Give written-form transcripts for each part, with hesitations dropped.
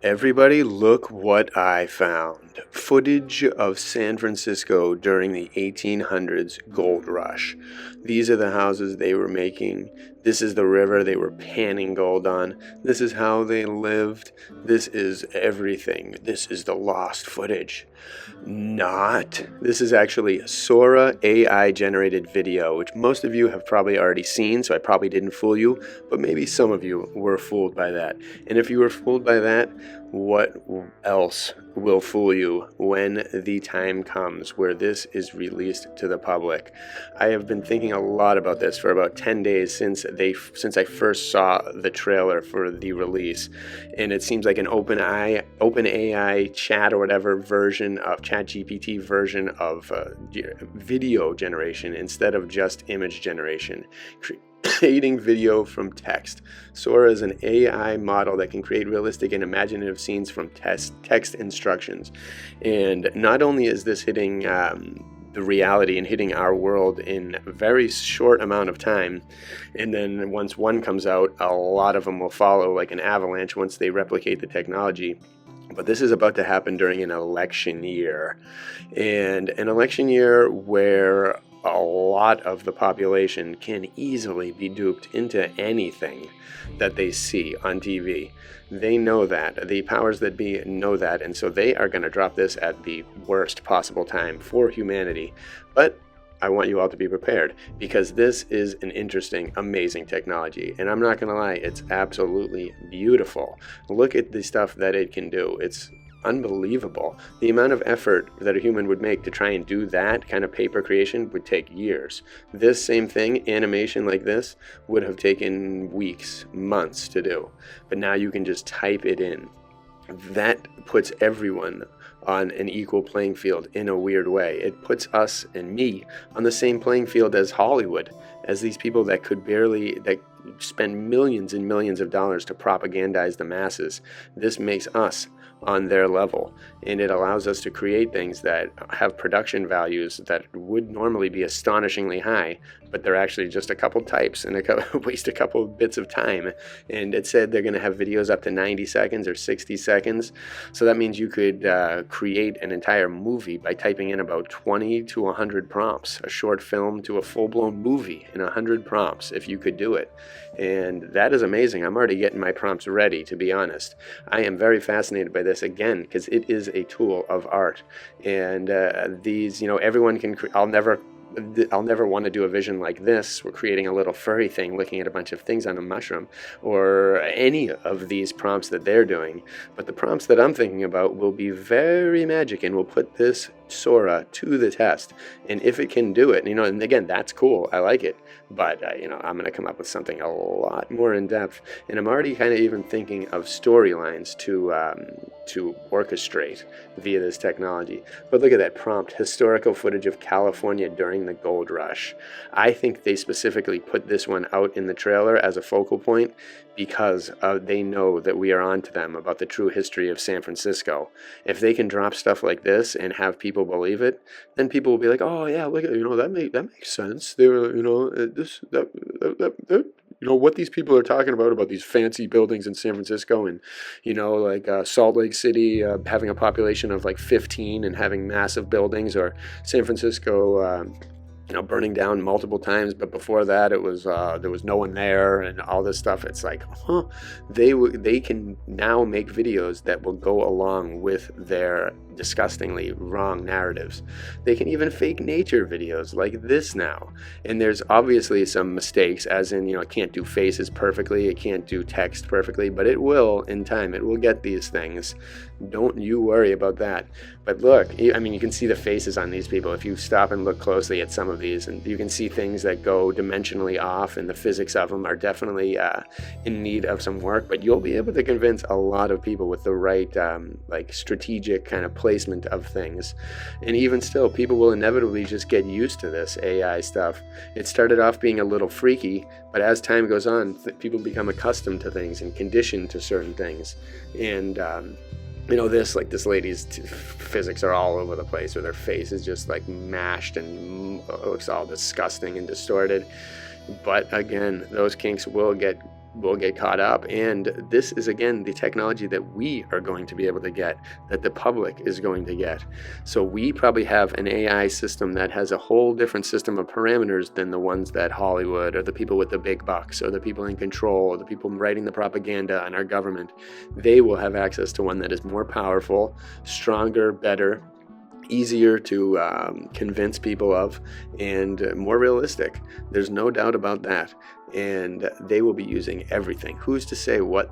Everybody, look what I found. Footage of San Francisco during the 1800s gold rush. These are the houses they were making. This is the river they were panning gold on. This is how they lived. This is everything. This is the lost footage. This is actually SORA AI generated video, which most of you have probably already seen, so I probably didn't fool you, but maybe some of you were fooled by that. And if you were fooled by that, what else will fool you when the time comes where this is released to the public? I have been thinking a lot about this for about 10 days since I first saw the trailer for the release, and it seems like an OpenAI chat or whatever version of ChatGPT version of video generation instead of just image generation. Creating video from text. SORA is an AI model that can create realistic and imaginative scenes from text instructions. And not only is this hitting the reality and hitting our world in a very short amount of time, and then once one comes out, a lot of them will follow like an avalanche once they replicate the technology. But this is about to happen during an election year, and an election year where a lot of the population can easily be duped into anything that they see on TV. They know that. The powers that be know that, and so they are going to drop this at the worst possible time for humanity. But I want you all to be prepared, because this is an interesting, amazing technology. And I'm not going to lie, it's absolutely beautiful. Look at the stuff that it can do. It's unbelievable. The amount of effort that a human would make to try and do that kind of paper creation would take years. This same thing, animation like this, would have taken weeks, months to do. But now you can just type it in. That puts everyone on an equal playing field in a weird way. It puts us and me on the same playing field as Hollywood, as these people that spend millions and millions of dollars to propagandize the masses. This makes us on their level, and it allows us to create things that have production values that would normally be astonishingly high, but they're actually just a couple types and waste a couple of bits of time. And it said they're going to have videos up to 90 seconds or 60 seconds, so that means you could create an entire movie by typing in about 20 to 100 prompts, a short film to a full-blown movie in 100 prompts if you could do it. And that is amazing. I'm already getting my prompts ready, to be honest. I am very fascinated by this, again, because it is a tool of art. And everyone can I'll never want to do a vision like this. We're creating a little furry thing looking at a bunch of things on a mushroom, or any of these prompts that they're doing. But the prompts that I'm thinking about will be very magic, and will put this SORA to the test. And if it can do it, and again, that's cool. I like it. But, I'm going to come up with something a lot more in depth. And I'm already kind of even thinking of storylines to orchestrate via this technology. But look at that prompt: historical footage of California during the gold rush. I think they specifically put this one out in the trailer as a focal point because they know that we are on to them about the true history of San Francisco. If they can drop stuff like this and have people believe it, then people will be like, oh yeah, look at that makes sense. They were what these people are talking about these fancy buildings in San Francisco, and Salt Lake City having a population of like 15 and having massive buildings, or San Francisco burning down multiple times, but before that it was there was no one there and all this stuff. It's like, they can now make videos that will go along with their disgustingly wrong narratives. They can even fake nature videos like this now. And there's obviously some mistakes, as in, it can't do faces perfectly, it can't do text perfectly, but it will in time. It will get these things. Don't you worry about that. But look, you can see the faces on these people if you stop and look closely at some of these, and you can see things that go dimensionally off, and the physics of them are definitely in need of some work. But you'll be able to convince a lot of people with the right strategic kind of placement of things. And even still, people will inevitably just get used to this AI stuff. It started off being a little freaky, but as time goes on, people become accustomed to things and conditioned to certain things. And this lady's physics are all over the place, where their face is just like mashed and looks all disgusting and distorted. But again, those kinks will get will get caught up. And this is, again, the technology that we are going to be able to get, that the public is going to get. So we probably have an AI system that has a whole different system of parameters than the ones that Hollywood or the people with the big bucks or the people in control or the people writing the propaganda in our government. They will have access to one that is more powerful, stronger, better, easier to convince people of, and more realistic. There's no doubt about that. And they will be using everything. Who's to say what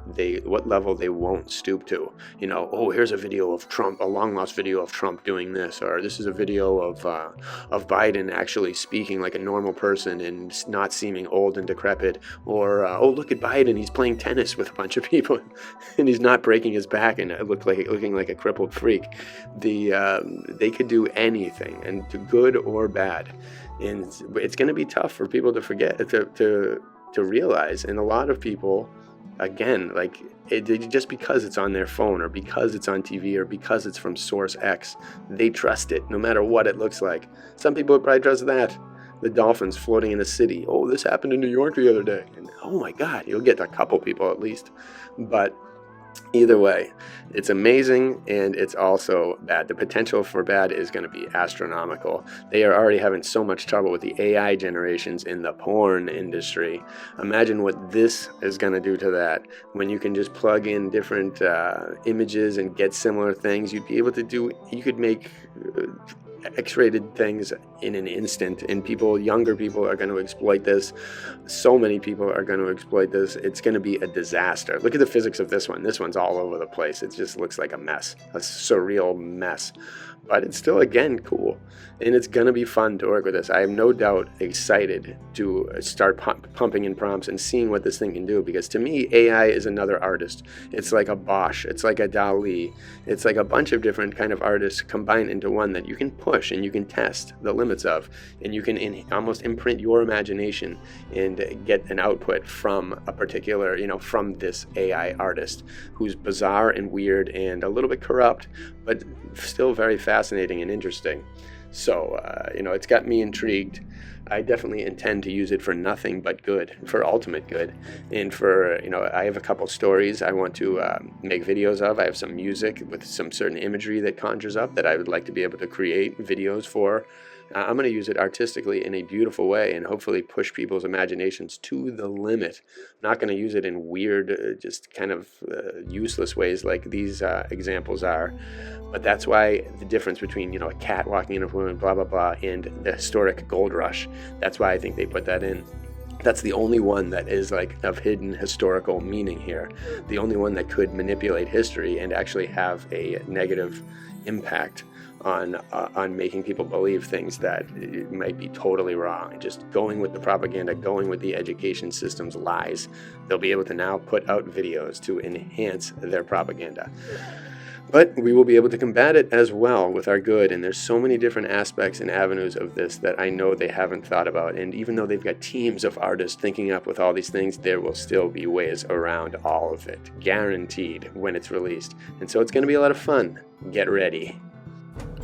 level they won't stoop to? You know, oh, here's a video of Trump, a long lost video of Trump doing this, or this is a video of Biden actually speaking like a normal person and not seeming old and decrepit, or oh, look at Biden, he's playing tennis with a bunch of people and he's not breaking his back and looking like a crippled freak. They could do anything, and to good or bad. And it's going to be tough for people to forget, to realize. And a lot of people, again, like just because it's on their phone or because it's on TV or because it's from source X, they trust it no matter what it looks like. Some people would probably trust that. The dolphins floating in a city. Oh, this happened in New York the other day. And oh my God, you'll get a couple people at least. But either way, it's amazing, and it's also bad. The potential for bad is going to be astronomical. They are already having so much trouble with the AI generations in the porn industry. Imagine what this is going to do to that. When you can just plug in different images and get similar things, you could make X-rated things in an instant, and younger people are going to exploit this. So many people are going to exploit this. It's going to be a disaster. Look at the physics of this one. This one's all over the place. It just looks like a mess, a surreal mess. But it's still, again, cool. And it's going to be fun to work with this. I am no doubt excited to start pumping in prompts and seeing what this thing can do. Because to me, AI is another artist. It's like a Bosch. It's like a Dali. It's like a bunch of different kind of artists combined into one that you can push and you can test the limits of. And you can almost imprint your imagination and get an output from a particular, from this AI artist who's bizarre and weird and a little bit corrupt, but still very fascinating and interesting. So, it's got me intrigued. I definitely intend to use it for nothing but good, for ultimate good. And for, I have a couple stories I want to make videos of. I have some music with some certain imagery that conjures up that I would like to be able to create videos for. I'm going to use it artistically in a beautiful way and hopefully push people's imaginations to the limit. I'm not going to use it in weird, just kind of useless ways like these examples are. But that's why the difference between, a cat walking in a room, blah, blah, blah, and the historic gold rush, that's why I think they put that in. That's the only one that is like of hidden historical meaning here. The only one that could manipulate history and actually have a negative impact on making people believe things that might be totally wrong. Just going with the propaganda, going with the education system's lies. They'll be able to now put out videos to enhance their propaganda. But we will be able to combat it as well with our good. And there's so many different aspects and avenues of this that I know they haven't thought about. And even though they've got teams of artists thinking up with all these things, there will still be ways around all of it, guaranteed, when it's released. And so it's going to be a lot of fun. Get ready.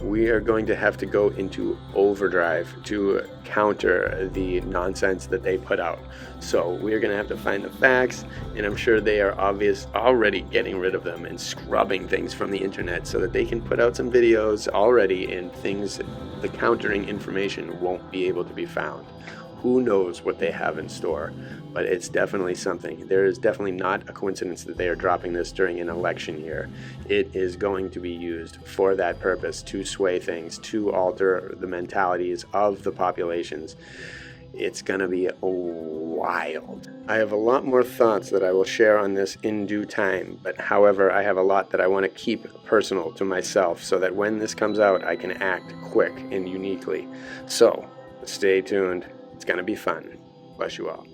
We are going to have to go into overdrive to counter the nonsense that they put out. So we're going to have to find the facts, and I'm sure they are already getting rid of them and scrubbing things from the internet so that they can put out some videos already, and the countering information won't be able to be found. Who knows what they have in store, but it's definitely something. There is definitely not a coincidence that they are dropping this during an election year. It is going to be used for that purpose, to sway things, to alter the mentalities of the populations. It's going to be wild. I have a lot more thoughts that I will share on this in due time, but however, I have a lot that I want to keep personal to myself so that when this comes out, I can act quick and uniquely. So, stay tuned. It's going to be fun. Bless you all.